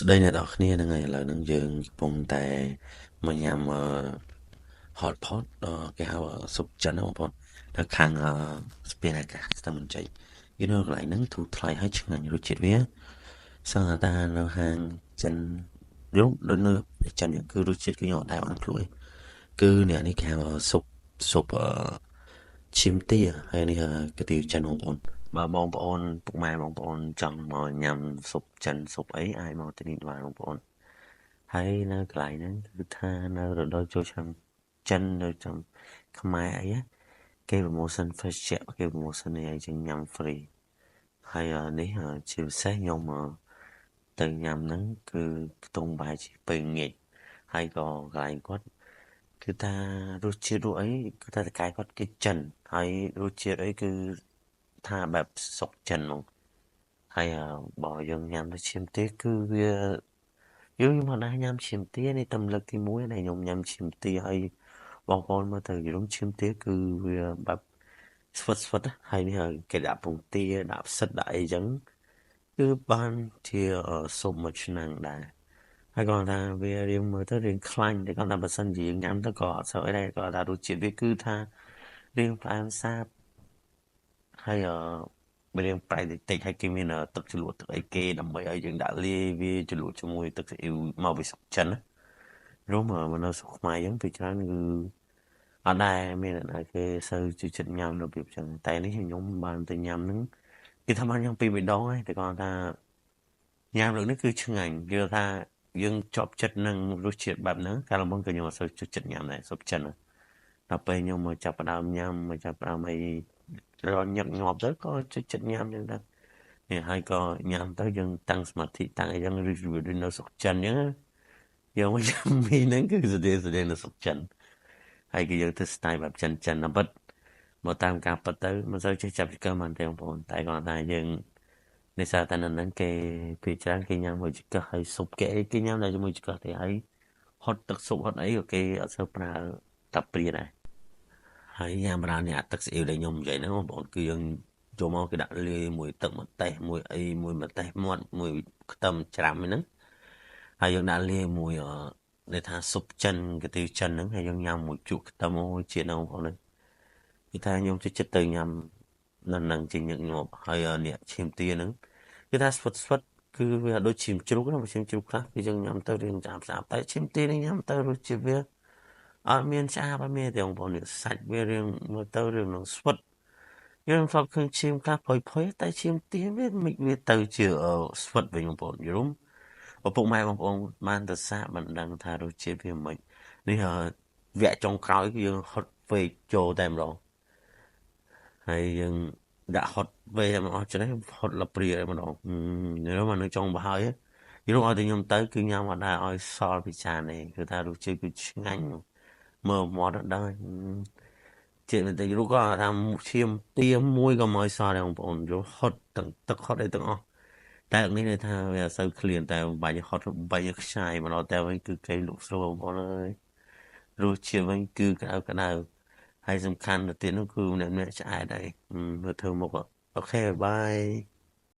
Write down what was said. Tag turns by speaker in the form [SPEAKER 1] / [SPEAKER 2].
[SPEAKER 1] ស្ដីអ្នកនរគ្នាហ្នឹងហើយឥឡូវហ្នឹងយើងកំពុងតែមកញ៉ាំhot pot គេហៅស៊ុបចិនហ្នឹងបងប្អូននៅខាងស្ពានអាកាសស្ទឹងមានជ័យយល់នៅកន្លែងហ្នឹងធូរថ្លៃហើយឆ្ងាញ់រសជាតិវាសឹងតែនៅហាងចិនយល់ដូចនៅចិនគឺរសជាតិគឺខ្ញុំអត់ដែលបានភ្លួយគឺអ្នកនេះគេហៅស៊ុបឈាមទាហើយនេះកាទៀវចិនបងប្អូនបើបងប្អូនពុកម៉ែបងប្អូនចង់មកញ៉ាំស៊ុបចិនស៊ុបអីអាចមកទីនេះបានបងប្អូនហើយនៅកន្លែងហ្នឹងគឺថានៅរដូវចូលឆ្នាំចិននៅtrongខ្មែរអីគេ promotion fresh ជាគេ promotion នេះអីចឹងញ៉ាំ free ហើយនេះជាពិសេសខ្ញុំទៅញ៉ាំហ្នឹងគឺខ្ទង់បាយជាពេលងាយហើយក៏កន្លែងគាត់គឺថារសជាតិអីគឺថាតកែគាត់គេចិនហើយរសជាតិអីគឺថាបែបស្រុកចិនហ្មងហើយបើយើងញ៉ាំទៅឈាមទាគឺវាយើងមកដែរញ៉ាំឈាមទានេះតែលើកទី1ដែលខ្ញុំញ៉ាំឈាមទាហើយបងប្អូនមើលទៅយល់ឈាមទាគឺវាបែបស្វិតហើយនេះគេដាក់ពងទាដាក់ផ្សិតដាក់អីចឹងគឺបានជាស៊ុបមួយឆ្នាំងដែរហើយគាត់ថាវារៀងមើលទៅរៀងខ្លាញ់តែគាត់ថាបើសិនជាយើងញ៉ាំទៅក៏អត់សូវអីដែរគាត់ថារសជាតិវាគឺថារៀងផ្អែមសាបហើយវារៀងប្រៃតិចហើយគេមានទឹកជ្រលក់ទឹកអីគេដើម្បីឲ្យយើងដាក់លាយវាជ្រលក់ជាមួយទឹកស៊ីអ៊ីវមកពីស្រុកចិនណារួមមកនៅស្រុកខ្មែរយើងពីច្រើនគឺអត់ដែរមានអ្នកណាគេសូវជួយចិត្តញ៉ាំរបៀបចឹងតែនេះខ្ញុំបានទៅញ៉ាំហ្នឹងគេថាបានញ៉ាំពីរបីដងហើយតែគាត់ថាញ៉ាំលើនេះគឺឆ្ងាញ់យល់ថាយើងជាប់ចិត្តនឹងរសជាតិបែបហ្នឹងកាលមុនក៏ខ្ញុំអត់សូវចូលចិត្តញ៉ាំដែរស៊ុបចិនដល់ពេលខ្ញុំមកចាប់ផ្ដើមញ៉ាំមកចាប់ផ្ដើមអីរញឹកញាប់ទៅក៏ចូលចិត្តញ៉ាំចឹងដែរនេះហើយក៏ញ៉ាំទៅយើងតាំងសមាធិតាំងអីចឹងឬនៅស្រុកចិនចឹងយើងមកញ៉ាំមីហ្នឹងគឺស្ដីនៅស្រុកចិនហើយគឺយើងធ្វើ style បែបចិនណាប៉ិតមកតាមការប៉ិតទៅមិនសូវចេះចាប់ចង្កឹះបានទេបងប្អូនតែគាត់ថាយើងនេសាទតែនៅហ្នឹងគេពីច្រើនគេញ៉ាំមួយចង្កឹះហើយស៊ុបគេញ៉ាំតែជាមួយចង្កឹះទេហើយហត់ទឹកស៊ុបហត់អីក៏គេអត់សូវប្រើតាព្រាដែរហើយញ៉ាំបាននេះអាទឹកស្អ៊ីវដែលខ្ញុំនិយាយហ្នឹងបងប្អូនគឺយើងចូលមកគេដាក់លាយមួយទឹកម្ទេសមួយអីមួយម្ទេសមាត់មួយខ្ទឹមច្រាំហ្នឹងហើយយើងដាក់លាយមួយដែលថាស៊ុបចិនកាទៀវចិនហ្នឹងហើយយើងញ៉ាំមួយជក់ខ្ទឹមអូជាតិហ្នឹងបងប្អូនគឺថាខ្ញុំចិត្តទៅញ៉ាំនៅនឹងជាញឹកញាប់ហើយអ្នកឈាមទាហ្នឹងគឺថាស្វិតគឺវាដូចឈាមជ្រូកណាឈាមជ្រូកខ្លះគឺយើងញ៉ាំទៅរៀងស្អាតតែឈាមទានេះញ៉ាំទៅរសជាតិវាអត់មានឆ្អាបអត់មានទេបងប្អូនសាច់វារៀងមើលទៅរៀងនឹងស្វិតយើងធ្លាប់ឃើញឈាមខ្លះផុយតែឈាមទាវាមិនវាទៅជាស្វិតវិញបងប្អូនយល់ឪពុកម៉ែបងប្អូនបានទៅសាកមិនដឹងថារសជាតិវាមិននេះវគ្គចុងក្រោយគឺយើងហត់ពេកចូលតែម្ដងហើយយើងដាក់ហត់វេមកអស់ចឹងហត់លព្រាម្ដងយល់មកនៅចុងបើហើយយល់ឲ្យតែខ្ញុំទៅគឺញ៉ាំអត់ដែរឲ្យសល់ពីចាននេះគឺថារសជាតិគឺឆ្ងាញ់មើលមាត់ដល់ដឹងជាតិតែយល់ក៏ថាឈាមទាមួយក៏មកឲ្យសល់ដែរបងប្អូនយល់ហត់ទាំងទឹកហត់អីទាំងអស់តែនេះន័យថាវាអត់សូវឃ្លានតែបាញ់ហត់បាញ់ខ្ចាយមកដល់តែវិញគឺគេលក់ស្រួលបងប្អូនអើយរសជាតិវិញគឺក្តៅហើយសំខាន់ទៅទៀតនោះគឺម្នាក់ឆ្អែតអីមើលធ្វើមុខអូខេបាយ